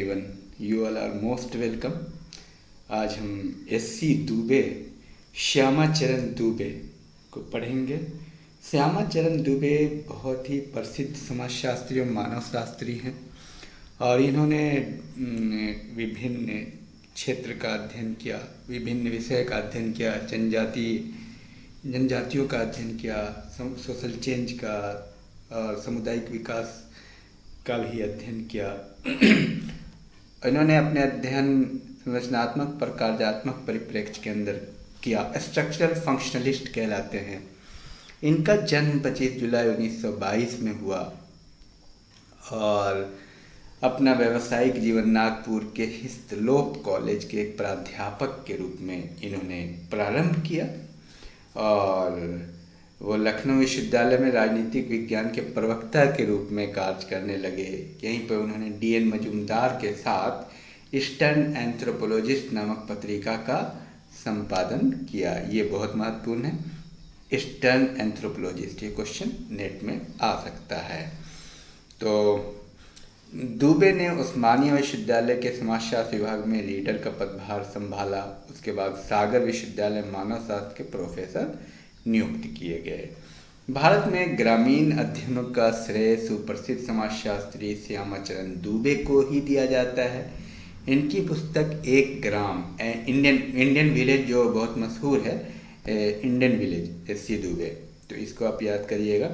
Everyone, you all are most welcome. आज हम SC. Dubey, Shyamacharan Dubey को पढ़ेंगे। श्यामाचरण दुबे बहुत ही प्रसिद्ध समाजशास्त्री और मानव शास्त्री हैं और इन्होंने विभिन्न क्षेत्र का अध्ययन किया, विभिन्न विषय का अध्ययन किया, जनजातियों का अध्ययन किया, सोशल चेंज का और सामुदायिक विकास का भी अध्ययन किया। इन्होंने अपने अध्ययन संरचनात्मक प्रकार्यात्मक परिप्रेक्ष्य के अंदर किया। स्ट्रक्चरल फंक्शनलिस्ट कहलाते हैं। इनका जन्म 25 जुलाई 1922 में हुआ और अपना व्यावसायिक जीवन नागपुर के हिस्लोप कॉलेज के एक प्राध्यापक के रूप में इन्होंने प्रारंभ किया और वो लखनऊ विश्वविद्यालय में राजनीतिक विज्ञान के प्रवक्ता के रूप में कार्य करने लगे। यहीं पर उन्होंने D.N. मजूमदार के साथ ईस्टर्न एंथ्रोपोलॉजिस्ट नामक पत्रिका का संपादन किया। ये बहुत महत्वपूर्ण है, ईस्टर्न एंथ्रोपोलॉजिस्ट। ये क्वेश्चन नेट में आ सकता है। तो दुबे ने उस्मानिया विश्वविद्यालय के समाजशास्त्र विभाग में रीडर का पदभार संभाला। उसके बाद सागर विश्वविद्यालय मानव शास्त्र के प्रोफेसर नियुक्त किए गए। भारत में ग्रामीण अध्ययनों का श्रेय सुप्रसिद्ध समाजशास्त्री श्यामाचरण दुबे को ही दिया जाता है। इनकी पुस्तक एक ग्राम इंडियन विलेज, जो बहुत मशहूर है, इंडियन विलेज एस.सी. दुबे, तो इसको आप याद करिएगा,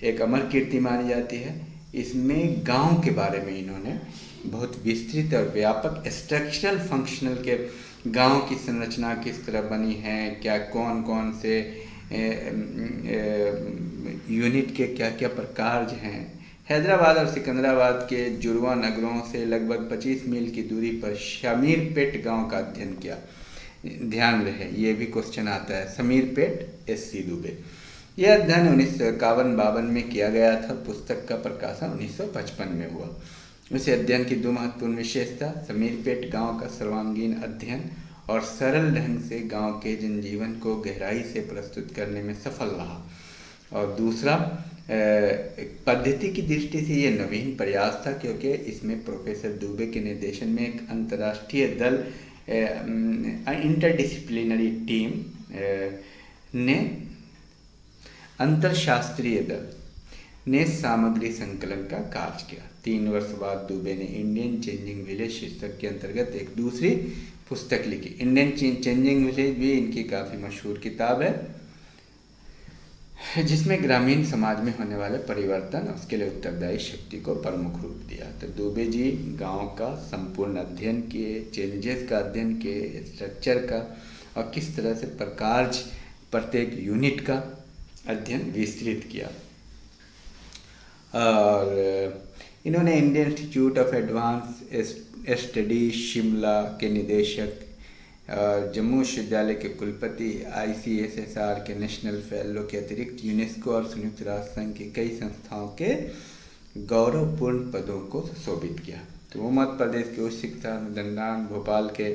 एक अमर कीर्ति मानी जाती है। इसमें गांव के बारे में इन्होंने बहुत विस्तृत और व्यापक स्ट्रक्चरल फंक्शनल के गांव की संरचना किस तरह बनी है, क्या कौन कौन से यूनिट के क्या क्या प्रकार हैं। हैदराबाद और सिकंदराबाद के जुड़वा नगरों से लगभग 25 मील की दूरी पर शमीरपेट गांव का अध्ययन किया। ध्यान रहे, ये भी क्वेश्चन आता है। शमीरपेट एस.सी. दुबे। यह अध्ययन 1951-52 में किया गया था। पुस्तक का प्रकाशन 1955 में हुआ। उस अध्ययन की दो महत्वपूर्ण विशेषता: शमीरपेट गांव का सर्वांगीण अध्ययन और सरल ढंग से गांव के जनजीवन को गहराई से प्रस्तुत करने में सफल रहा, और दूसरा पद्धति की दृष्टि से ये नवीन प्रयास था क्योंकि इसमें प्रोफेसर दुबे के निर्देशन में एक अंतर्राष्ट्रीय दल, इंटरडिसिप्लिनरी टीम ने अंतरशास्त्रीय दल ने सामग्री संकलन का कार्य किया। 3 वर्ष बाद दुबे ने इंडियन चेंजिंग विलेज शीर्षक के अंतर्गत एक दूसरी पुस्तक लिखी। इंडियन चेंजिंग विलेज भी इनकी काफ़ी मशहूर किताब है, जिसमें ग्रामीण समाज में होने वाले परिवर्तन, उसके लिए उत्तरदायी शक्ति को प्रमुख रूप दिया। तो दुबे जी गांव का संपूर्ण अध्ययन किए, चेंजेस का अध्ययन किए, स्ट्रक्चर का, और किस तरह से प्रत्येक यूनिट का अध्ययन विस्तृत किया। और इन्होंने Indian institute of advance study Shimla के निदेशक, जम्मू विश्वविद्यालय के कुलपति, ICSSR के नेशनल फेलो के अतिरिक्त यूनेस्को और संयुक्त राष्ट्र संघ की कई संस्थाओं के गौरवपूर्ण पदों को सुशोभित किया। तो वो मध्य प्रदेश के उच्च शिक्षा अनुसंधान भोपाल के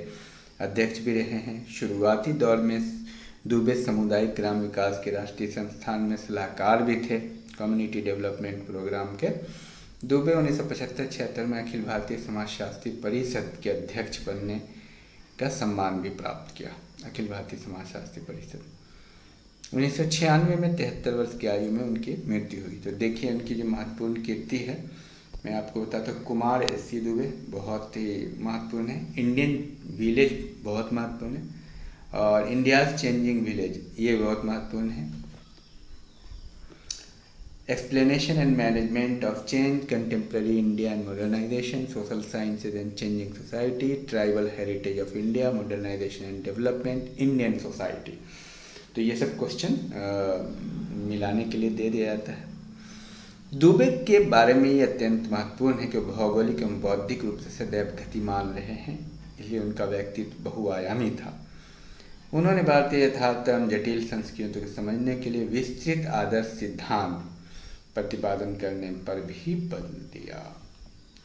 अध्यक्ष भी रहे हैं। शुरुआती दौर में दुबे सामुदायिक ग्राम विकास के राष्ट्रीय संस्थान में सलाहकार भी थे, कम्युनिटी डेवलपमेंट प्रोग्राम के। दुबे 1975-76 में अखिल भारतीय समाजशास्त्री परिषद के अध्यक्ष बनने का सम्मान भी प्राप्त किया। अखिल भारतीय समाजशास्त्री परिषद 1996 में 73 वर्ष की आयु में उनकी मृत्यु हुई। तो देखिए उनकी जो महत्वपूर्ण कीर्ति है, मैं आपको बताता हूँ। कुमार एस.सी. दुबे बहुत ही महत्वपूर्ण है। इंडियन विलेज बहुत महत्वपूर्ण है, और इंडियाज चेंजिंग विलेज ये बहुत महत्वपूर्ण है। Explanation and Management of Change, Contemporary India and Modernization, Social Sciences and Changing Society, Tribal Heritage of India, Modernization and Development, Indian Society। तो ये सब क्वेश्चन मिलाने के लिए दे दिया जाता है। दुबे के बारे में ये अत्यंत महत्वपूर्ण है कि भौगोलिक एवं बौद्धिक रूप से सदैव गतिमान रहे हैं, इसलिए उनका व्यक्तित्व बहुआयामी था। उन्होंने भारतीय यथार्थ एवं जटिल संस्कृतियों को समझने के लिए विस्तृत आदर्श सिद्धांत प्रतिपादन करने पर भी बल दिया।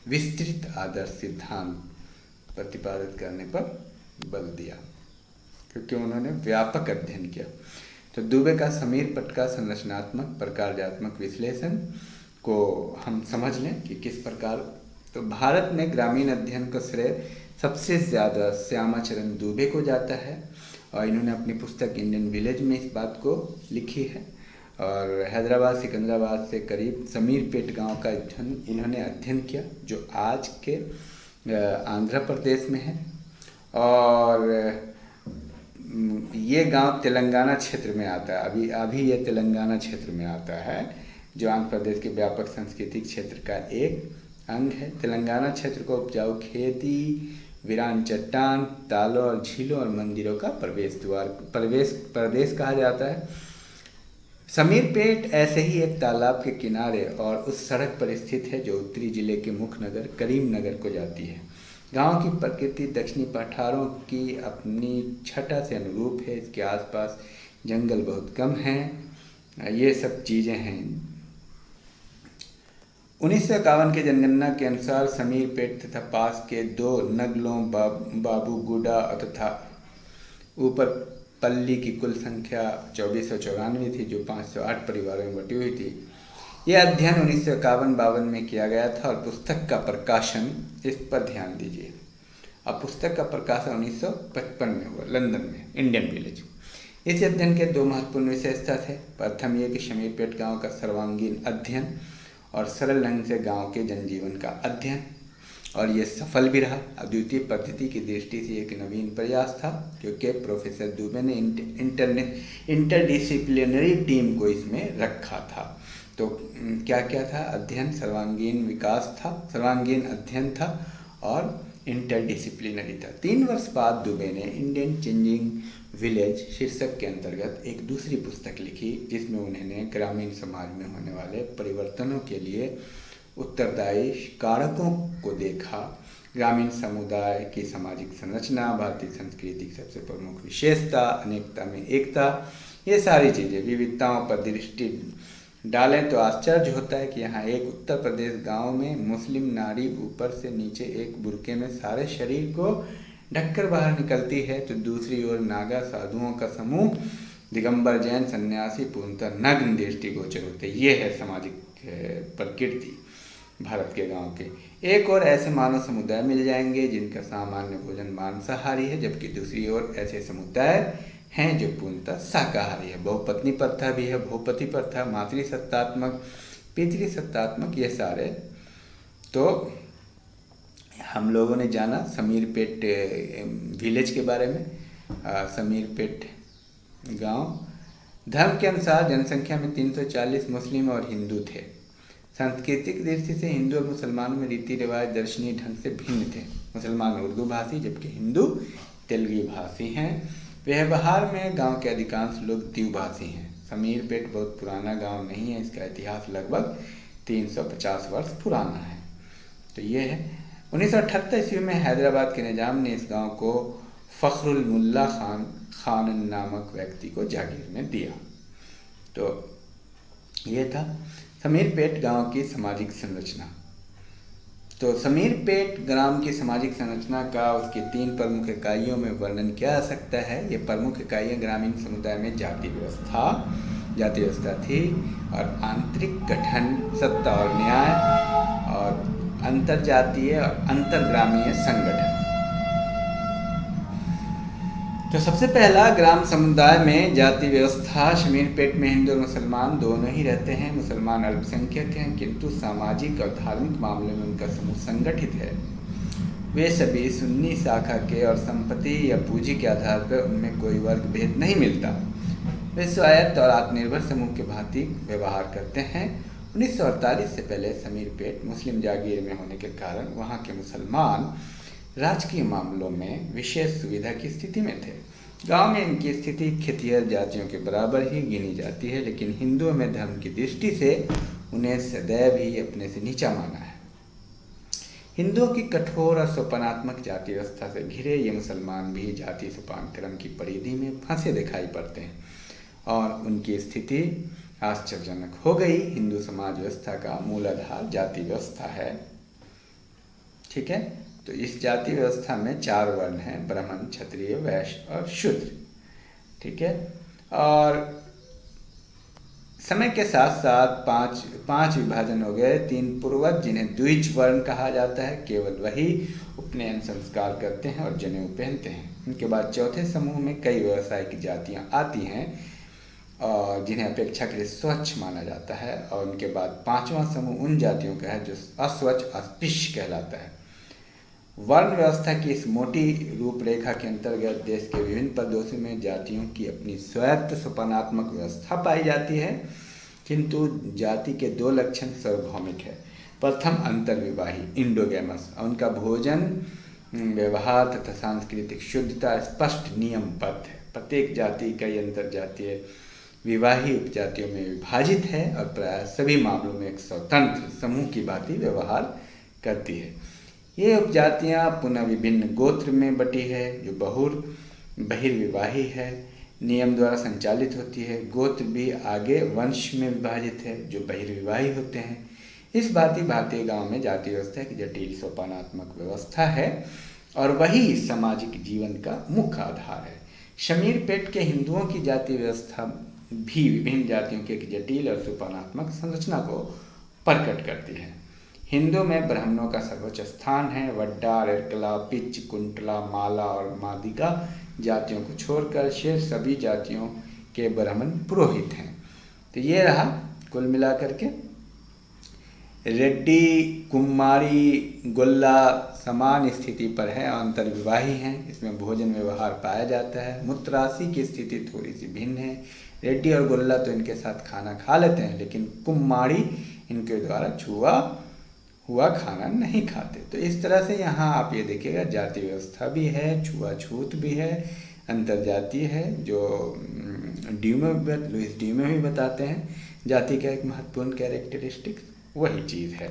विस्तृत आदर्श सिद्धांत प्रतिपादित करने पर बल दिया क्योंकि उन्होंने व्यापक अध्ययन किया। तो दुबे का शमीरपेट का संरचनात्मक प्रकार्यात्मक विश्लेषण को हम समझ लें कि किस प्रकार तो भारत में ग्रामीण अध्ययन का श्रेय सबसे ज़्यादा श्यामाचरण दुबे को जाता है और इन्होंने अपनी पुस्तक इंडियन विलेज में इस बात को लिखी है। और हैदराबाद सिकंदराबाद से करीब समीरपेट गांव का इन्होंने अध्ययन किया जो आज के आंध्र प्रदेश में है। और ये गांव तेलंगाना क्षेत्र में आता है, अभी ये तेलंगाना क्षेत्र में आता है जो आंध्र प्रदेश के व्यापक सांस्कृतिक क्षेत्र का एक अंग है। तेलंगाना क्षेत्र को उपजाऊ खेती, वीरान चट्टान, तालों और झीलों और मंदिरों का प्रदेश कहा जाता है। समीरपेट ऐसे ही एक तालाब के किनारे और उस सड़क पर स्थित है जो उत्तरी जिले के मुख्य नगर करीमनगर को जाती है। गांव की प्रकृति दक्षिणी पठारों की अपनी छटा से अनुरूप है। इसके आसपास जंगल बहुत कम हैं। ये सब चीज़ें हैं। 1951 के जनगणना के अनुसार समीरपेट तथा पास के दो नगलों बाबूगुडा तथा ऊपर पल्ली की कुल संख्या 2494 थी जो 508 परिवारों में बटी हुई थी। यह अध्ययन 1951-52 में किया गया था और पुस्तक का प्रकाशन, इस पर ध्यान दीजिए, अब पुस्तक का प्रकाशन 1955 में हुआ लंदन में, इंडियन विलेज। इस अध्ययन के दो महत्वपूर्ण विशेषता थे। प्रथम ये कि समीरपेट गांव का सर्वांगीण अध्ययन और सरल ढंग से गांव के जनजीवन का अध्ययन, और ये सफल भी रहा। अद्वितीय पद्धति की दृष्टि से एक नवीन प्रयास था क्योंकि प्रोफेसर दुबे ने इंटरडिसिप्लिनरी टीम को इसमें रखा था। तो क्या क्या था? अध्ययन, सर्वांगीण विकास था, सर्वांगीण अध्ययन था और इंटरडिसिप्लिनरी था। 3 वर्ष बाद दुबे ने इंडियन चेंजिंग विलेज शीर्षक के अंतर्गत एक दूसरी पुस्तक लिखी जिसमें उन्होंने ग्रामीण समाज में होने वाले परिवर्तनों के लिए उत्तरदायी कारकों को देखा। ग्रामीण समुदाय की सामाजिक संरचना, भारतीय संस्कृति की सबसे प्रमुख विशेषता, अनेकता में एकता, ये सारी चीज़ें, विविधताओं पर दृष्टि डालें तो आश्चर्य होता है कि यहाँ एक उत्तर प्रदेश गांव में मुस्लिम नारी ऊपर से नीचे एक बुर्के में सारे शरीर को ढककर बाहर निकलती है, तो दूसरी ओर नागा साधुओं का समूह, दिगंबर जैन सन्यासी पूर्णतः नग्न दृष्टिगोचर होते। ये है सामाजिक प्रकृति भारत के गांव के। एक और ऐसे मानव समुदाय मिल जाएंगे जिनका सामान्य भोजन मांसाहारी है, जबकि दूसरी ओर ऐसे समुदाय हैं जो पूर्णतः शाकाहारी है। बहुपत्नी प्रथा भी है, बहुपति प्रथा, मातृसत्तात्मक, पितृसत्तात्मक, ये सारे। तो हम लोगों ने जाना समीरपेट विलेज के बारे में। समीरपेट गांव धर्म के अनुसार जनसंख्या में 340 मुस्लिम और हिंदू थे। सांस्कृतिक दृष्टि से हिंदू और मुसलमानों में रीति रिवाज दर्शनीय ढंग से भिन्न थे। मुसलमान उर्दू भाषी जबकि हिंदू तेलुगु भाषी हैं। व्यवहार में गांव के अधिकांश लोग द्विभाषी हैं। समीरपेट बहुत पुराना गांव नहीं है, इसका इतिहास लगभग 350 वर्ष पुराना है। तो ये है 1978 ईस्वी में हैदराबाद के निजाम ने इस गांव को फखरुल मुल्ला खान नामक व्यक्ति को जागीर में दिया। तो ये था समीरपेट गांव की सामाजिक संरचना। तो समीरपेट ग्राम की सामाजिक संरचना का उसकी 3 प्रमुख इकाइयों में वर्णन किया जा सकता है। ये प्रमुख इकाइयाँ ग्रामीण समुदाय में जाति व्यवस्था थी और आंतरिक गठन, सत्ता और न्याय, और अंतरजातीय और अंतरग्रामीय संगठन। तो सबसे पहला ग्राम समुदाय में जाति व्यवस्था। समीरपेट में हिंदू और मुसलमान दोनों ही रहते हैं। मुसलमान अल्पसंख्यक हैं किंतु सामाजिक और धार्मिक मामले में उनका समूह संगठित है। वे सभी सुन्नी शाखा के और संपत्ति या पूंजी के आधार पर उनमें कोई वर्ग भेद नहीं मिलता। वे स्वायत्त और आत्मनिर्भर समूह के भांति व्यवहार करते हैं। 1948 से पहले समीरपेट मुस्लिम जागीर में होने के कारण वहाँ के मुसलमान राजकीय मामलों में विशेष सुविधा की स्थिति में थे। गांव में इनकी स्थिति खेतिहर जातियों के बराबर ही गिनी जाती है, लेकिन हिंदुओं में धर्म की दृष्टि से उन्हें सदैव ही अपने से नीचा माना है। हिंदुओं की कठोर और सोपानात्मक जाति व्यवस्था से घिरे ये मुसलमान भी जाति सोपान क्रम की परिधि में फंसे दिखाई पड़ते हैं और उनकी स्थिति आश्चर्यजनक हो गई। हिंदू समाज व्यवस्था का मूल आधार जाति व्यवस्था है। ठीक है, तो इस जाति व्यवस्था में 4 वर्ण हैं, ब्राह्मण, क्षत्रिय, वैश्य और शूद्र। ठीक है, और समय के साथ साथ पांच विभाजन हो गए। 3 पूर्वज जिन्हें द्विज वर्ण कहा जाता है, केवल वही उपनयन संस्कार करते हैं और जनेऊ पहनते हैं। इनके बाद चौथे समूह में कई व्यावसायिक जातियां आती हैं और जिन्हें अपेक्षाकृत स्वच्छ माना जाता है। और उनके बाद 5वां समूह उन जातियों का है जो अस्वच्छ अस्पृश्य कहलाता है। वर्ण व्यवस्था की इस मोटी रूपरेखा के अंतर्गत देश के विभिन्न प्रदेशों में जातियों की अपनी स्वायत्त सोपानात्मक व्यवस्था पाई जाती है, किंतु जाति के 2 लक्षण सार्वभौमिक है। प्रथम अंतर्विवाही इंडोगेमस, उनका भोजन व्यवहार तथा सांस्कृतिक शुद्धता स्पष्ट नियमबद्ध है। प्रत्येक जाति कई अंतर्जातीय विवाही उपजातियों में विभाजित है और प्राय सभी मामलों में एक स्वतंत्र समूह की भांति व्यवहार करती है। ये उपजातियां पुनः विभिन्न गोत्र में बटी है जो बहिर्विवाही है, नियम द्वारा संचालित होती है। गोत्र भी आगे वंश में विभाजित है जो बहिर्विवाही होते हैं। इस भांति भारतीय गांव में जाति व्यवस्था एक जटिल सोपानात्मक व्यवस्था है और वही सामाजिक जीवन का मुख्य आधार है। शमीरपेट के हिंदुओं की जाति व्यवस्था भी विभिन्न जातियों की एक जटिल और सोपानात्मक संरचना को प्रकट करती है। हिंदू में ब्राह्मणों का सर्वोच्च स्थान है। वड्डा, रेरकला, पिच, कुंटला, माला और मादिगा जातियों को छोड़कर शेष सभी जातियों के ब्राह्मण पुरोहित हैं। तो ये रहा कुल मिलाकर के। रेड्डी, कुम्मारी, गोल्ला समान स्थिति पर है और अंतर्विवाही हैं। इसमें भोजन व्यवहार पाया जाता है। मुत्रासी की स्थिति थोड़ी सी भिन्न है। रेड्डी और गोल्ला तो इनके साथ खाना खा लेते हैं, लेकिन कुम्मारी इनके द्वारा छुआ हुआ खाना नहीं खाते। तो इस तरह से यहाँ आप ये देखिएगा जाति व्यवस्था भी है, छुआछूत भी है, अंतर्जातीय है, जो लुइस ड्यूमे भी बताते हैं जाति का एक महत्वपूर्ण कैरेक्टरिस्टिक्स वही चीज़ है।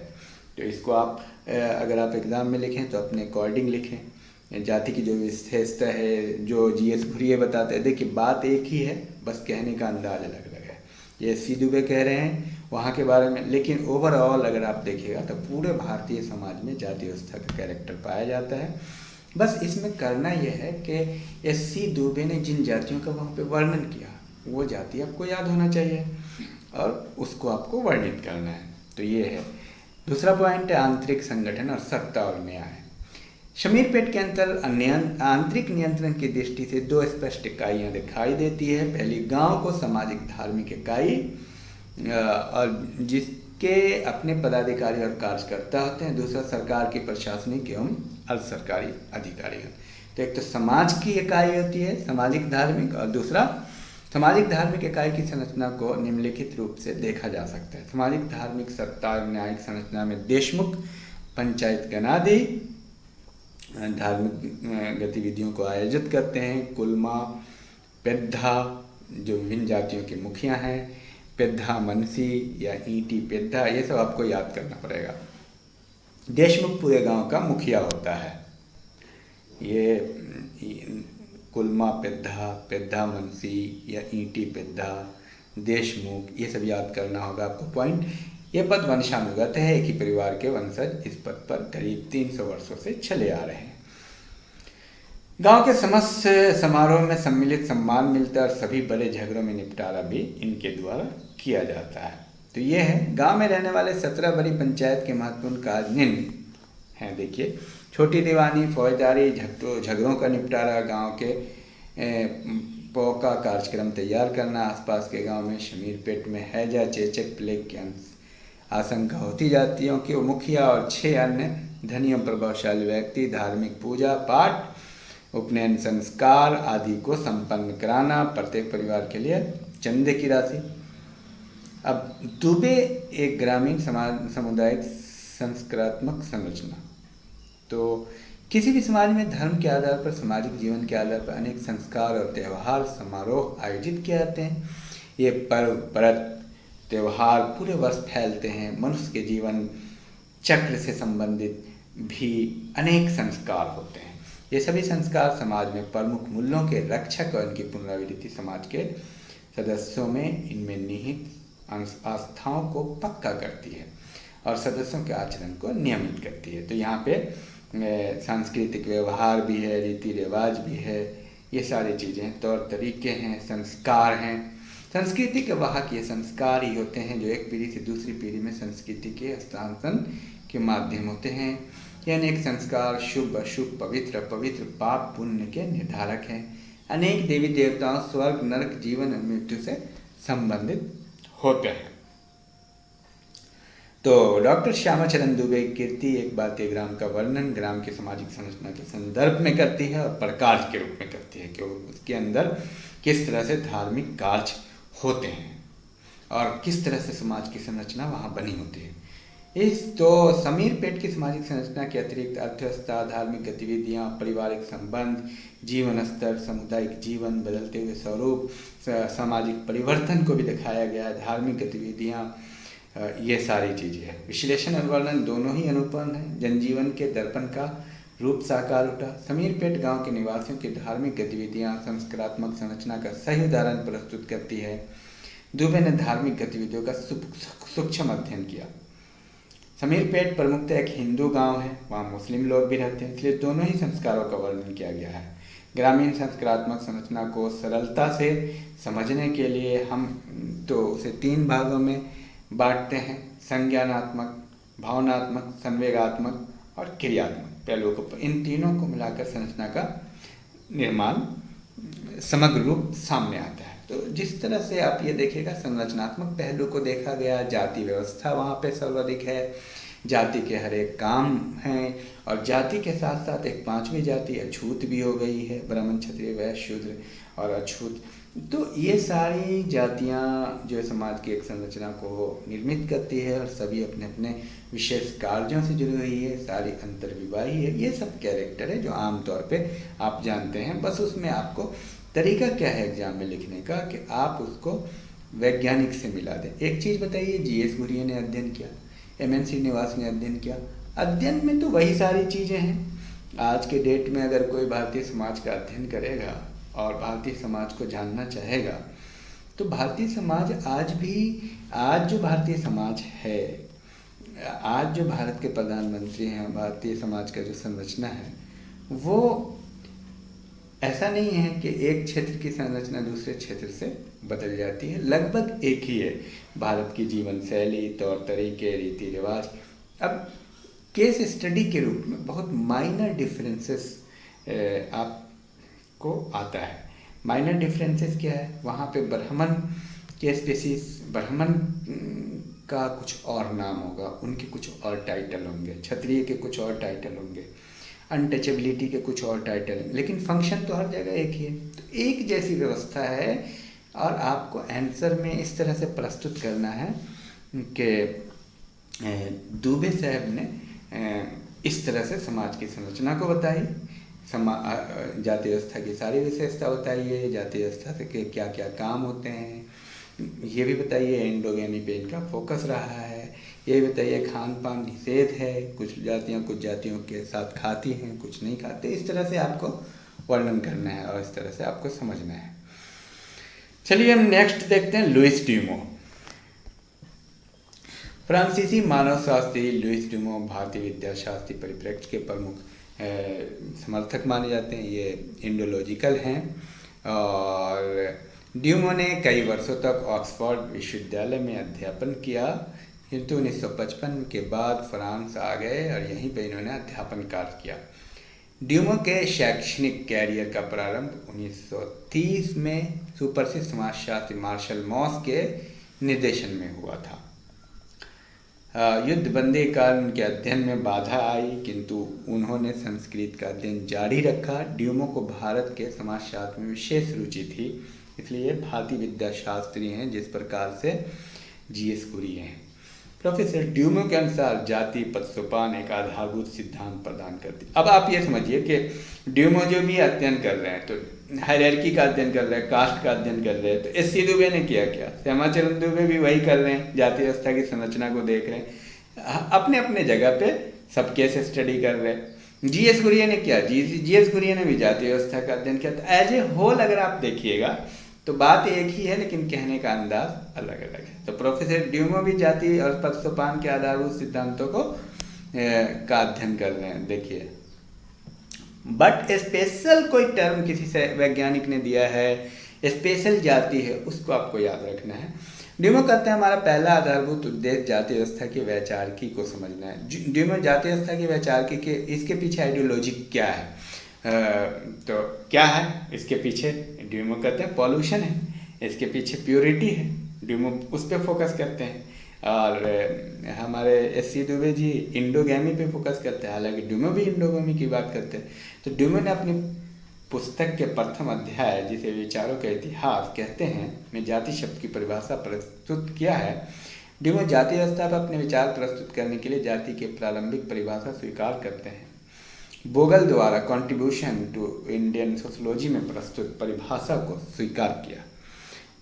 तो इसको आप अगर आप एग्ज़ाम में लिखें तो अपने अकॉर्डिंग लिखें। जाति की जो विशेषता है, जो जीएस भुरिये बताते हैं, देखिए बात एक ही है, बस कहने का अंदाज अलग अलग है। ये सी दुबे कह रहे हैं वहाँ के बारे में, लेकिन ओवरऑल अगर आप देखिएगा तो पूरे भारतीय समाज में जाति व्यवस्था का कैरेक्टर पाया जाता है। बस इसमें करना यह है कि एस.सी. दुबे ने जिन जातियों का वहाँ पे वर्णन किया वो जाति आपको याद होना चाहिए और उसको आपको वर्णित करना है। तो ये है। दूसरा पॉइंट है आंतरिक संगठन और सत्ता और न्याय। शमीरपेट के अंतर आंतरिक नियंत्रण की दृष्टि से 2 स्पष्ट इकाइयाँ दिखाई देती है। पहली गांव को सामाजिक धार्मिक इकाई और जिसके अपने पदाधिकारी और कार्यकर्ता होते हैं। दूसरा सरकार की प्रशासनिक एवं अर्ध सरकारी अधिकारी। तो एक तो समाज की इकाई होती है सामाजिक धार्मिक, और दूसरा सामाजिक धार्मिक इकाई की संरचना को निम्नलिखित रूप से देखा जा सकता है। सामाजिक धार्मिक सत्ता और न्यायिक संरचना में देशमुख पंचायत गणादि धार्मिक गतिविधियों को आयोजित करते हैं। कुलमा, पेद्धा जो विभिन्न जातियों के मुखिया हैं, पेद्धा मनसी या ईटी पेद्धा, ये सब आपको याद करना पड़ेगा। देशमुख पूरे गांव का मुखिया होता है। ये कुलमा पेद्धा, पेद्धा मनसी या ईटी पेद्धा, देशमुख, ये सब याद करना होगा आपको पॉइंट। ये पद वंशानुगत है। एक ही परिवार के वंशज इस पद पर करीब 300 वर्षों से चले आ रहे हैं। गांव के समस्त समारोह में सम्मिलित सम्मान मिलता है और सभी बड़े झगड़ों में निपटारा भी इनके द्वारा किया जाता है। तो ये है गांव में रहने वाले 17 बड़ी पंचायत के महत्वपूर्ण कार्य निम्न हैं। देखिए, छोटी दीवानी, फौजदारी, झगड़ों का निपटारा, गांव के पौका कार्यक्रम तैयार करना, आसपास के गांव में शमीरपेट में हैजा, चेचक, प्लेग की आशंका होती जातियों के मुखिया और 6 अन्य धनी एवं प्रभावशाली व्यक्ति धार्मिक पूजा पाठ, उपनयन संस्कार आदि को संपन्न कराना, प्रत्येक परिवार के लिए चंदे की राशि। अब दुबे एक ग्रामीण सामुदायिक संस्कारात्मक संरचना। तो किसी भी समाज में धर्म के आधार पर, सामाजिक जीवन के आधार पर अनेक संस्कार और त्यौहार समारोह आयोजित किए जाते हैं। ये पर्व, व्रत, त्यौहार पूरे वर्ष फैलते हैं। मनुष्य के जीवन चक्र से संबंधित भी अनेक संस्कार होते हैं। ये सभी संस्कार समाज में प्रमुख मूल्यों के रक्षक और इनकी पुनरावृत्ति समाज के सदस्यों में इनमें निहित आस्थाओं को पक्का करती है और सदस्यों के आचरण को नियमित करती है। तो यहाँ पे सांस्कृतिक व्यवहार भी है, रीति रिवाज भी है, ये सारी चीज़ें तौर तरीके हैं, संस्कार हैं। संस्कृति के वाहक ये संस्कार ही होते हैं जो एक पीढ़ी से दूसरी पीढ़ी में संस्कृति के हस्तांतरण के माध्यम होते हैं। ये अनेक संस्कार शुभ अशुभ पवित्र अपवित्र पाप पुण्य के निर्धारक हैं। अनेक देवी देवताओं स्वर्ग नरक जीवन और मृत्यु से संबंधित होते हैं। तो डॉक्टर श्यामाचरण दुबे की कृति एक भारतीय ग्राम का वर्णन ग्राम की सामाजिक संरचना के संदर्भ में करती है और प्रकाश के रूप में करती है कि उसके अंदर किस तरह से धार्मिक कार्य होते हैं और किस तरह से समाज की संरचना वहाँ बनी होती है। इस तो समीरपेट की सामाजिक संरचना के अतिरिक्त अर्थव्यवस्था, धार्मिक गतिविधियाँ, पारिवारिक संबंध, जीवन स्तर, सामुदायिक जीवन, बदलते हुए स्वरूप, सामाजिक परिवर्तन को भी दिखाया गया है। धार्मिक गतिविधियाँ, ये सारी चीज़ें हैं। विश्लेषण और वर्णन दोनों ही अनुपम हैं। जनजीवन के दर्पण का रूप साकार उठा। समीरपेट गांव के निवासियों की धार्मिक गतिविधियां संस्कारात्मक संरचना का सही उदाहरण प्रस्तुत करती है। दुबे ने धार्मिक गतिविधियों का सूक्ष्म अध्ययन किया। समीरपेट प्रमुखतः एक हिंदू गांव है, वहाँ मुस्लिम लोग भी रहते हैं, इसलिए दोनों ही संस्कारों का वर्णन किया गया है। ग्रामीण संस्कारात्मक संरचना को सरलता से समझने के लिए हम तो उसे 3 भागों में बांटते हैं: संज्ञानात्मक, भावनात्मक, संवेगात्मक और क्रियात्मक पहलुओं को। इन तीनों को मिलाकर संरचना का निर्माण समग्र रूप सामने आता है। तो जिस तरह से आप ये देखिएगा, संरचनात्मक पहलू को देखा गया, जाति व्यवस्था वहाँ पे सर्वाधिक है, जाति के हर एक काम हैं और जाति के साथ साथ एक 5वीं जाति अछूत भी हो गई है, ब्राह्मण, क्षत्रिय, वैश्य, शूद्र और अछूत। तो ये सारी जातियाँ जो समाज की एक संरचना को निर्मित करती है और सभी अपने अपने विशेष कार्यों से जुड़ी हुई है, सारी अंतर्विवाही है। ये सब कैरेक्टर है जो आमतौर पे आप जानते हैं। बस उसमें आपको तरीका क्या है एग्जाम में लिखने का कि आप उसको वैज्ञानिक से मिला दें। एक चीज़ बताइए, जीएस घुरिये ने अध्ययन किया, एमएन श्रीनिवास ने अध्ययन किया। अध्ययन में तो वही सारी चीज़ें हैं। आज के डेट में अगर कोई भारतीय समाज का अध्ययन करेगा और भारतीय समाज को जानना चाहेगा तो भारतीय समाज आज जो भारतीय समाज है, आज जो भारत के प्रधानमंत्री हैं, भारतीय समाज का जो संरचना है वो ऐसा नहीं है कि एक क्षेत्र की संरचना दूसरे क्षेत्र से बदल जाती है, लगभग एक ही है। भारत की जीवन शैली, तौर तरीके, रीति रिवाज। अब केस स्टडी के रूप में बहुत माइनर डिफरेंसेस आपको आता है। माइनर डिफरेंसेस क्या है? वहाँ पे ब्राह्मण के स्पेसिस, ब्राह्मण का कुछ और नाम होगा, उनके कुछ और टाइटल होंगे, क्षत्रिय के कुछ और टाइटल होंगे, अनटचेबिलिटी के कुछ और टाइटल हैं, लेकिन फंक्शन तो हर जगह एक ही है। तो एक जैसी व्यवस्था है और आपको आंसर में इस तरह से प्रस्तुत करना है कि दुबे साहब ने इस तरह से समाज की संरचना को बताई, जाति व्यवस्था की सारी विशेषता बताइए, जाति व्यवस्था से के क्या क्या काम होते हैं ये भी बताइए, एंडोगेमी पे इनका फोकस रहा है, ये भी बताइए खान पान निषेध है, कुछ जातियों के साथ खाती हैं, कुछ नहीं खाते। इस तरह से आपको वर्णन करना है और इस तरह से आपको समझना है। चलिए हम नेक्स्ट देखते हैं लुइस ड्यूमो। फ्रांसीसी मानवशास्त्री लुइस ड्यूमो भारतीय विद्याशास्त्री परिप्रेक्ष्य के प्रमुख समर्थक माने जाते हैं। ये इंडोलॉजिकल हैं और ड्यूमो ने कई वर्षों तक ऑक्सफोर्ड विश्वविद्यालय में अध्यापन किया, किंतु 1955 के बाद फ्रांस आ गए और यहीं पे इन्होंने अध्यापन कार्य किया। ड्यूमो के शैक्षणिक कैरियर का प्रारंभ 1930 में सुप्रसिद्ध समाजशास्त्री मार्शल मॉस के निर्देशन में हुआ था। युद्ध बंदी के कारण उनके अध्ययन में बाधा आई, किंतु उन्होंने संस्कृत का अध्ययन जारी रखा। ड्यूमो को भारत के समाजशास्त्र में विशेष रुचि थी, इसलिए भारतीय विद्याशास्त्री हैं जिस प्रकार से जीएस घुरिये हैं। प्रोफेसर ड्यूमो के अनुसार जाति पदसोपान एक आधारभूत सिद्धांत प्रदान करती। अब आप ये समझिए कि ड्यूमो जो भी अध्ययन कर रहे हैं, तो हायरार्की का अध्ययन कर रहे हैं, कास्ट का अध्ययन कर रहे हैं, तो एस.सी. दुबे ने किया क्या? श्यामाचरण दुबे भी वही कर रहे हैं, जाति व्यवस्था की संरचना को देख रहे हैं, अपने अपने जगह पे सब केस स्टडी कर रहे हैं। जीएस घुरिये ने क्या? जीएस घुरिये ने भी जाति व्यवस्था का अध्ययन किया। तो एज ए होल अगर आप देखिएगा तो बात एक ही है, लेकिन कहने का अंदाज अलग अलग है। तो प्रोफेसर ड्यूमो भी जाति और पदसोपान के आधारभूत सिद्धांतों को का अध्ययन कर रहे हैं। देखिए, बट स्पेशल कोई टर्म किसी से वैज्ञानिक ने दिया है स्पेशल जाति है उसको आपको याद रखना है। ड्यूमो कहते हैं हमारा पहला आधारभूत उद्देश्य जाति व्यवस्था की वैचारिकी को समझना है। ड्यूमो जाति व्यवस्था की वैचारिकी के इसके पीछे आइडियोलॉजी क्या है, तो क्या है इसके पीछे? ड्यूमो कहते हैं पॉल्यूशन है, इसके पीछे प्योरिटी है, ड्यूमो उस पर फोकस करते हैं। और हमारे एस.सी. दुबे जी इंडोगैमी पे फोकस करते हैं, हालांकि ड्यूमो भी इंडोगैमी की बात करते हैं। तो ड्यूमो ने अपनी पुस्तक के प्रथम अध्याय, जिसे विचारों का इतिहास कहते हैं, में जाति शब्द की परिभाषा प्रस्तुत किया है। ड्यूमो जाति व्यवस्था पर अपने विचार प्रस्तुत करने के लिए जाति के प्रारंभिक परिभाषा स्वीकार करते हैं। बोगल द्वारा कॉन्ट्रीब्यूशन टू इंडियन सोशियोलॉजी में प्रस्तुत परिभाषा को स्वीकार किया।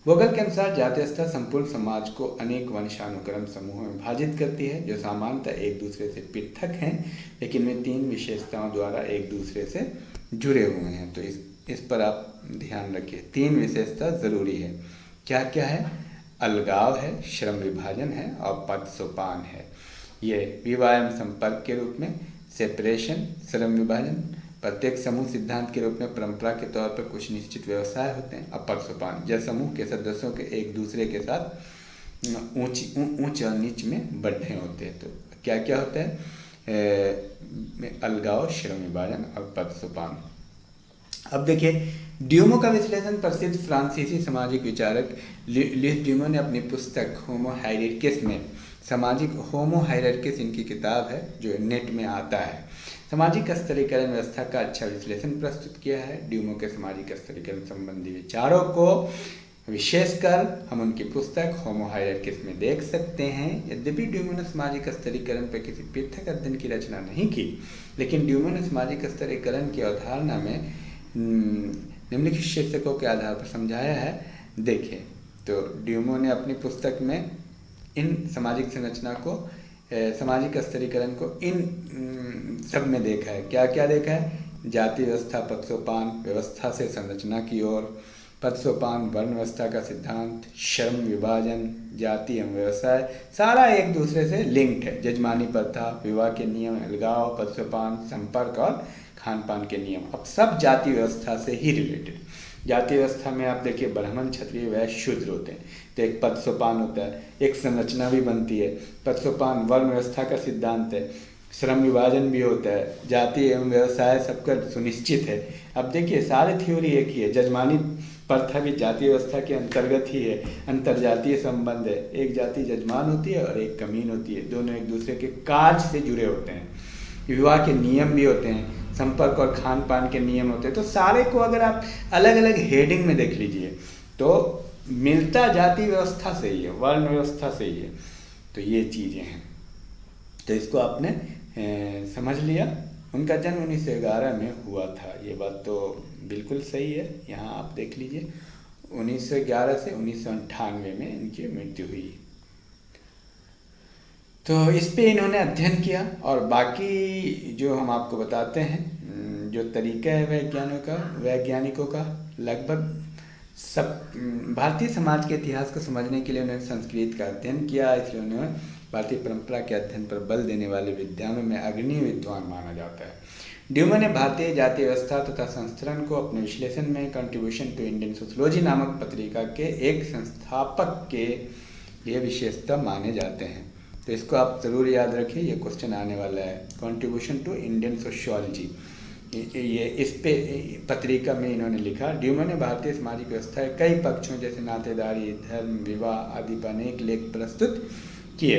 बोगल के अनुसार जाति व्यवस्था संपूर्ण समाज को अनेक वंशानुक्रम समूहों में विभाजित करती है, जो सामान्यतः एक दूसरे से पृथक हैं, लेकिन वे 3 विशेषताओं द्वारा एक दूसरे से जुड़े हुए हैं। तो इस पर आप ध्यान रखिए, 3 विशेषता जरूरी है। क्या क्या है? अलगाव है, श्रम विभाजन है और पद सोपान है। ये विवाह एवं संपर्क के रूप में, सेपरेशन श्रम विभाजन, प्रत्येक समूह सिद्धांत के रूप में परंपरा के तौर पर कुछ निश्चित व्यवसाय होते हैं। अपर सोपान, जब समूह के सदस्यों के एक दूसरे के साथ ऊंच और नीच में बढ़ने होते हैं। तो क्या क्या होता है? अलगाव, श्रम विभाजन और पद सोपान। अब देखिए, ड्यूमो का विश्लेषण प्रसिद्ध फ्रांसीसी सामाजिक विचारक लुइस ड्यूमो ने अपनी पुस्तक होमो हायरार्किस में, सामाजिक होमो हायरार्किस इनकी किताब है जो नेट में आता है, सामाजिक स्तरीकरण व्यवस्था का अच्छा विश्लेषण प्रस्तुत किया है। ड्यूमो के सामाजिक स्तरीकरण संबंधी विचारों को विशेषकर हम उनकी पुस्तक होमो हायरार्किस में देख सकते हैं। यद्यपि ड्यूमो ने सामाजिक स्तरीकरण पर किसी पृथक अध्ययन की रचना नहीं की, लेकिन ड्यूमो ने सामाजिक स्तरीकरण की अवधारणा में निम्नलिखित शीर्षकों के आधार पर समझाया है। देखिए, तो ड्यूमो ने अपनी पुस्तक में इन सामाजिक संरचना को, सामाजिक स्तरीकरण को इन सब में देखा है। क्या क्या देखा है? जाति व्यवस्था, पद सोपान, व्यवस्था से संरचना की ओर, पद सोपान, वर्ण व्यवस्था का सिद्धांत, श्रम विभाजन, जाति एवं व्यवसाय, सारा एक दूसरे से लिंक्ड है। जजमानी प्रथा, विवाह के नियम, अलगाव, पद सोपान, संपर्क और खान पान के नियम, अब सब जाति व्यवस्था से ही रिलेटेड। जाति व्यवस्था में आप देखिए, ब्राह्मण, क्षत्रिय, वैश्य, शूद्र होते हैं, तो एक पद सोपान होता है, एक संरचना भी बनती है। पद सोपान वर्ण व्यवस्था का सिद्धांत है, श्रम विभाजन भी होता है, जाति एवं व्यवसाय सबका सुनिश्चित है। अब देखिए, सारे थ्योरी एक ही है। जजमानी प्रथा भी जाति व्यवस्था के अंतर्गत ही है, अंतरजातीय संबंध है, एक जाति जजमान होती है और एक कमीन होती है, दोनों एक दूसरे के कार्य से जुड़े होते हैं। विवाह के नियम भी होते हैं, संपर्क और खान पान के नियम होते हैं। तो सारे को अगर आप अलग अलग हेडिंग में देख लीजिए तो मिलता जाति व्यवस्था से ही है, वर्ण व्यवस्था से ही है। तो ये चीज़ें हैं, तो इसको आपने समझ लिया। उनका जन्म 1911 में हुआ था, ये बात तो बिल्कुल सही है। यहाँ आप देख लीजिए, 1911 से 1998 में इनकी मृत्यु हुई। तो इस पे इन्होंने अध्ययन किया, और बाकी जो हम आपको बताते हैं, जो तरीका है वैज्ञानिकों का लगभग सब भारतीय समाज के इतिहास को समझने के लिए उन्होंने संस्कृत का अध्ययन किया, इसलिए उन्हें भारतीय परंपरा के अध्ययन पर बल देने वाले विद्वानों में अग्रणी विद्वान माना जाता है। ड्यूमो ने भारतीय जाति व्यवस्था तथा संस्करण को अपने विश्लेषण में कंट्रीब्यूशन टू इंडियन सोशियोलॉजी नामक पत्रिका के एक संस्थापक के लिए विशेषता माने जाते हैं। तो इसको आप ज़रूर याद रखिए, ये क्वेश्चन आने वाला है, कंट्रीब्यूशन टू इंडियन सोशियोलॉजी। ये इस पे पत्रिका में इन्होंने लिखा, ड्यूमो ने भारतीय सामाजिक व्यवस्था के कई पक्षों जैसे नातेदारी, धर्म, विवाह आदि पर अनेक लेख प्रस्तुत किए।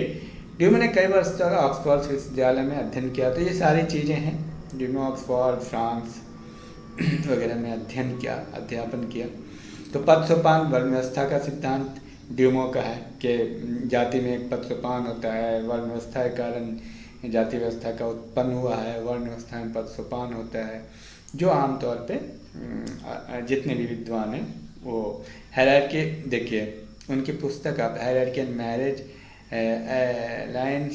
ड्यूमो ने कई वर्ष तक ऑक्सफोर्ड विश्वविद्यालय में अध्ययन किया। तो ये सारी चीज़ें हैं, ड्यूमो ऑक्सफोर्ड, फ्रांस वगैरह में अध्यापन किया। तो पद सोपान वर्ण व्यवस्था का सिद्धांत ड्यूमो का है कि जाति में एक पद सोपान होता है, वर्ण व्यवस्था के कारण जाति व्यवस्था का उत्पन्न हुआ है, वर्ण व्यवस्था में पद सोपान होता है, जो आमतौर पे जितने भी विद्वान हैं वो हायरार्की, देखिए उनकी पुस्तक आप hierarchy and marriage alliance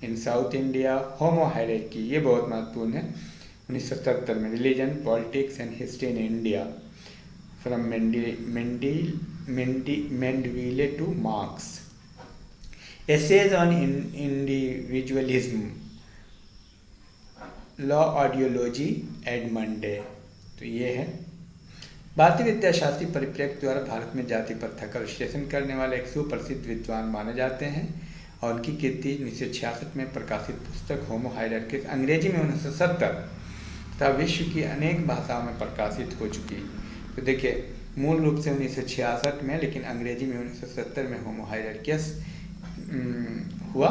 in south India, homo hierarchy, ये बहुत महत्वपूर्ण है। 1977 में religion, politics and history in India from Mandeville to Marx, essays on individualism, law ideology एडमंडे। तो ये है। भारतीय विद्याशास्त्री परिप्रेक्ष्य द्वारा भारत में जाति प्रथा का विश्लेषण करने वाले एक सुप्रसिद्ध विद्वान माने जाते हैं और उनकी कीर्ति 1966 में प्रकाशित पुस्तक होमो हायरार्कीज अंग्रेजी में 1970 तथा विश्व की अनेक भाषाओं में प्रकाशित हो चुकी। तो देखिए, मूल रूप से 1966 में, लेकिन अंग्रेजी में 1970 में होमो हायरार्कीज हुआ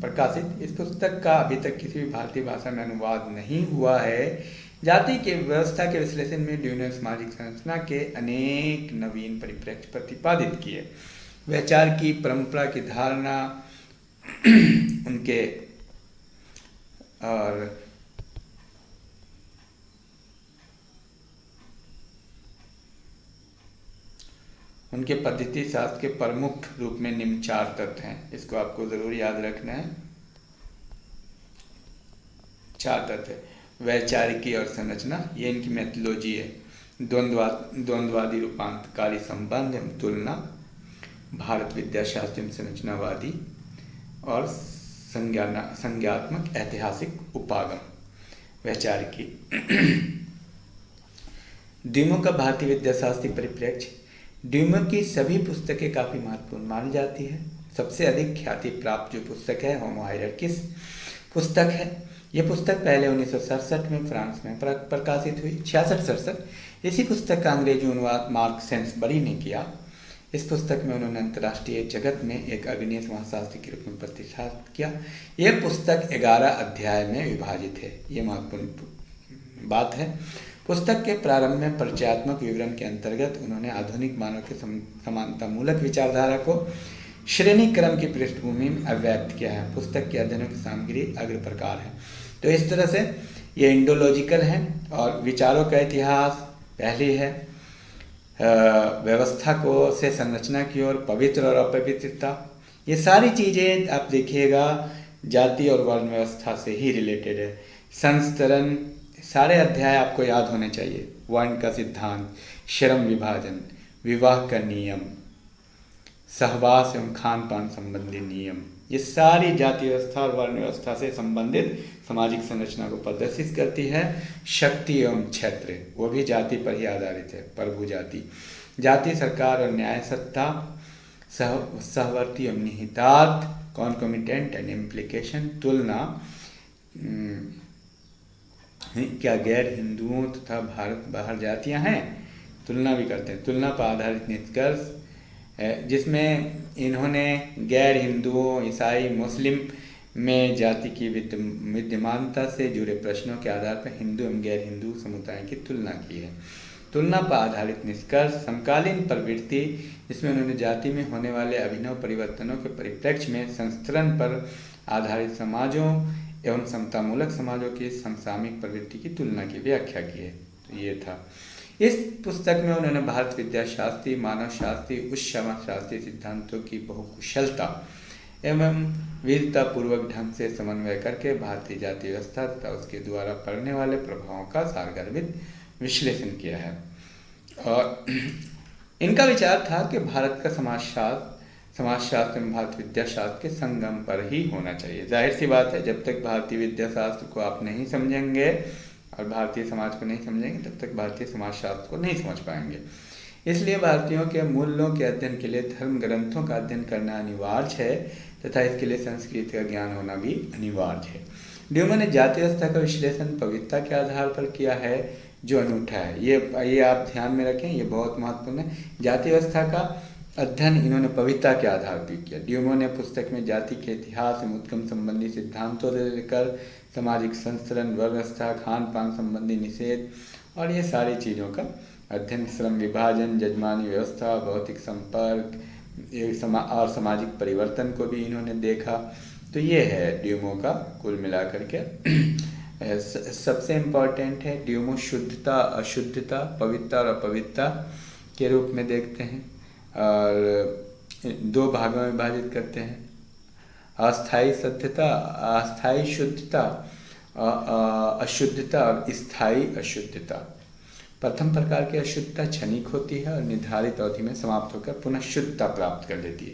प्रकाशित। इस पुस्तक का अभी तक किसी भी भारतीय भाषा में अनुवाद नहीं हुआ है। जाति के व्यवस्था के विश्लेषण में ड्यूने ने सामाजिक संरचना के अनेक नवीन परिप्रेक्ष्य प्रतिपादित किए। व्यचार की परंपरा की धारणा उनके और उनके पद्धति शास्त्र के प्रमुख रूप में निम्न 4 तत्व हैं। इसको आपको जरूर याद रखना है। 4 तत्व है। वैचारिकी और संरचना, ये इनकी मैथोलॉजी है। द्वंद्वादी रूपांतकारी संबंध एवं तुलना, भारत विद्याशास्त्र एवं संरचनावादी और संज्ञात्मक ऐतिहासिक उपागम। वैचारिकी ड्यूमो का भारतीय विद्याशास्त्री परिप्रेक्ष्य। ड्यूमो की सभी पुस्तकें काफ़ी महत्वपूर्ण मानी जाती है। सबसे अधिक ख्याति प्राप्त जो पुस्तक है होमो हायरार्कीज पुस्तक है। यह पुस्तक पहले 1967 में फ्रांस में प्रकाशित हुई। 66-67 इसी पुस्तक का अंग्रेजी अनुवाद मार्क सेंसबरी ने किया। इस पुस्तक में उन्होंने अंतर्राष्ट्रीय जगत में एक अग्रणी समाजशास्त्री के रूप में प्रतिष्ठित किया। यह पुस्तक 11 अध्याय में विभाजित है। ये महत्वपूर्ण बात है। पुस्तक के प्रारंभ में परिचयात्मक विवरण के अंतर्गत उन्होंने आधुनिक मानव के समानतामूलक विचारधारा को श्रेणी क्रम की पृष्ठभूमि में अव्यक्त किया है। पुस्तक के अध्ययन की सामग्री अग्र प्रकार है। तो इस तरह से ये इंडोलॉजिकल है और विचारों का इतिहास पहली है, व्यवस्था को से संरचना की ओर, पवित्र और अपवित्रता, ये सारी चीज़ें आप देखिएगा जाति और वर्ण व्यवस्था से ही रिलेटेड है। संस्तरण, सारे अध्याय आपको याद होने चाहिए। वर्ण का सिद्धांत, श्रम विभाजन, विवाह का नियम, सहवास एवं खान पान संबंधी नियम, ये सारी जाति व्यवस्था और वर्ण व्यवस्था से संबंधित सामाजिक संरचना को प्रदर्शित करती है। शक्ति एवं क्षेत्र, वो भी जाति पर ही आधारित है। प्रभु जाति, जाति, सरकार और न्याय सत्ता, सहवर्ती एवं निहितार्थ, कॉन्कोमिटेंट एंड इम्प्लीकेशन, तुलना, क्या गैर हिंदुओं तथा भारत बाहर जातियां हैं, तुलना भी करते हैं। तुलना पर आधारित निष्कर्ष, जिसमें इन्होंने गैर हिंदुओं, ईसाई, मुस्लिम में जाति की विद्यमानता से जुड़े प्रश्नों के आधार पर हिंदू एवं गैर हिंदू समुदाय की तुलना की है। तुलना पर आधारित निष्कर्ष, समकालीन प्रवृत्ति, जिसमें उन्होंने जाति में होने वाले अभिनव परिवर्तनों के परिप्रेक्ष्य में संस्तरण पर आधारित समाजों एवं समतामूलक समाजों की समसामयिक प्रवृत्ति की तुलना की व्याख्या की है। तो ये था। इस पुस्तक में उन्होंने भारत विद्याशास्त्री, मानव शास्त्री, उच्च समाजशास्त्री सिद्धांतों की बहुकुशलता एवं वीरतापूर्वक ढंग से समन्वय करके भारतीय जाति व्यवस्था तथा उसके द्वारा पड़ने वाले प्रभावों का सारगर्भित विश्लेषण किया है। और इनका विचार था कि भारत का समाजशास्त्र एवं भारत विद्याशास्त्र के संगम पर ही होना चाहिए। जाहिर सी बात है, जब तक भारतीय विद्याशास्त्र को आप नहीं समझेंगे और भारतीय समाज को नहीं समझेंगे, तब तक भारतीय समाजशास्त्र को नहीं समझ पाएंगे। इसलिए भारतीयों के मूल्यों के अध्ययन के लिए धर्म ग्रंथों का अध्ययन करना अनिवार्य है तथा इसके लिए संस्कृत का ज्ञान होना भी अनिवार्य है। ड्यूमो ने जाति व्यवस्था का विश्लेषण पवित्रता के आधार पर किया है, जो अनूठा है। ये आप ध्यान में रखें, ये बहुत महत्वपूर्ण है। जाति व्यवस्था का अध्ययन इन्होंने पवित्रता के आधार पर किया। ड्यूमो ने पुस्तक में जाति के इतिहास एवं उत्गम संबंधी सिद्धांतों से लेकर सामाजिक संस्तरण, व्यवस्था, खान पान संबंधी निषेध और ये सारी चीज़ों का अध्ययन, श्रम विभाजन, जजमानी व्यवस्था, भौतिक संपर्क और सामाजिक परिवर्तन को भी इन्होंने देखा। तो ये है ड्यूमो का कुल मिलाकर के। सबसे इम्पॉर्टेंट है, ड्यूमो शुद्धता, अशुद्धता, पवित्रता और अपवित्रता के रूप में देखते हैं और 2 भागों में विभाजित करते हैं। अस्थायी सत्यता, अस्थायी शुद्धता, अशुद्धता और स्थायी अशुद्धता। प्रथम प्रकार की अशुद्धता क्षणिक होती है और निर्धारित अवधि में समाप्त होकर पुनः शुद्धता प्राप्त कर लेती है,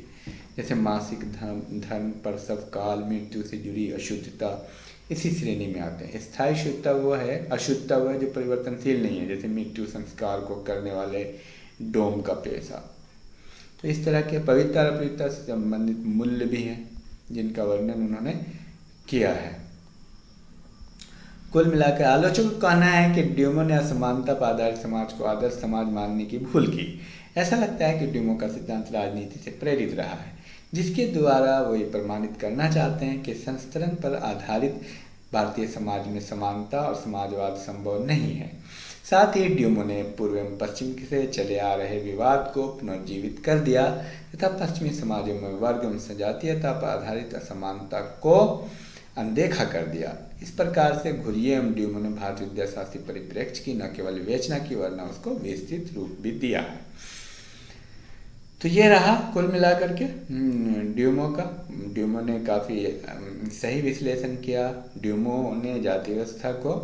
जैसे मासिक धर्म, प्रसव काल, मृत्यु से जुड़ी अशुद्धता, इसी श्रेणी में आते हैं। स्थायी शुद्धता वो है, अशुद्धता वो है जो परिवर्तनशील नहीं है, जैसे मृत्यु संस्कार को करने वाले डोम का पेशा। तो इस तरह के पवित्र और अपवित्रता से संबंधित मूल्य भी हैं जिनका वर्णन उन्होंने किया है। कुल मिलाकर आलोचकों का कहना है कि ड्यूमो ने असमानता पर आधारित समाज को आदर्श समाज मानने की भूल की। ऐसा लगता है कि ड्यूमो का सिद्धांत राजनीति से प्रेरित रहा है, जिसके द्वारा वो ये प्रमाणित करना चाहते हैं कि संस्तरण पर आधारित भारतीय समाज में समानता और समाजवाद संभव नहीं है। साथ ही ड्यूमो ने पूर्व एवं पश्चिम से चले आ रहे विवाद को पुनर्जीवित कर दिया तथा पश्चिमी समाजों में वर्ग एवं सजातीयता पर आधारित असमानता को अनदेखा कर दिया। इस प्रकार से घुरिये एवं ड्यूमो ने भारतीय विद्याशास्त्री परिप्रेक्ष्य की न केवल विवेचना की वरना उसको विस्तृत रूप भी दिया है। तो ये रहा कुल मिलाकर के ड्यूमो का। ड्यूमो ने काफ़ी सही विश्लेषण किया। ड्यूमो ने जाति व्यवस्था को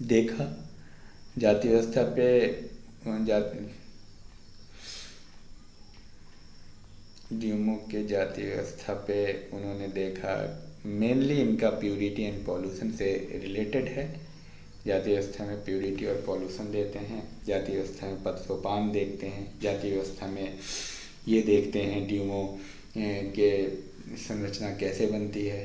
देखा, जाति व्यवस्था पे ड्यूमो के जाति व्यवस्था पे उन्होंने देखा, मेनली इनका प्यूरिटी एंड पॉल्यूशन से रिलेटेड है। जाति व्यवस्था में प्यूरिटी और पॉल्यूशन देते हैं, जाति व्यवस्था में पद सोपान देखते हैं, जाति व्यवस्था में ये देखते हैं ड्यूमो के संरचना कैसे बनती है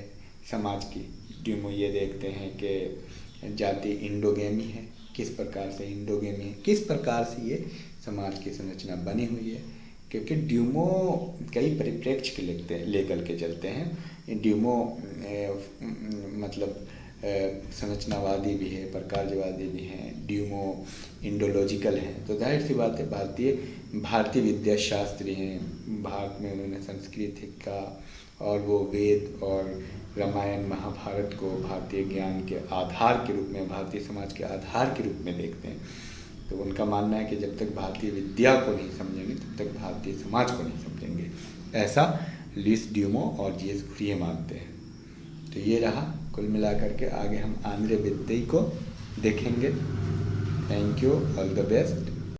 समाज की। ड्यूमो ये देखते हैं कि जाति इंडोगेमी है, किस प्रकार से इंडोगेमी है, किस प्रकार से ये समाज की संरचना बनी हुई है। क्योंकि ड्यूमो कई परिप्रेक्ष्य के लेकर के चलते हैं। ड्यूमो मतलब संरचनावादी भी है, प्रकारवादी भी हैं, ड्यूमो इंडोलॉजिकल हैं। तो जाहिर सी बात है भारतीय विद्याशास्त्री हैं। भारत में उन्होंने संस्कृत का और वो वेद और रामायण महाभारत को भारतीय ज्ञान के आधार के रूप में, भारतीय समाज के आधार के रूप में देखते हैं। तो उनका मानना है कि जब तक भारतीय विद्या को नहीं समझेंगे तब तक भारतीय समाज को नहीं समझेंगे, ऐसा लुईस ड्यूमो और जीएस घुरिये मानते हैं। तो ये रहा कुल मिलाकर के। आगे हम आंद्रे बिद्दई को देखेंगे। Thank you, all the best.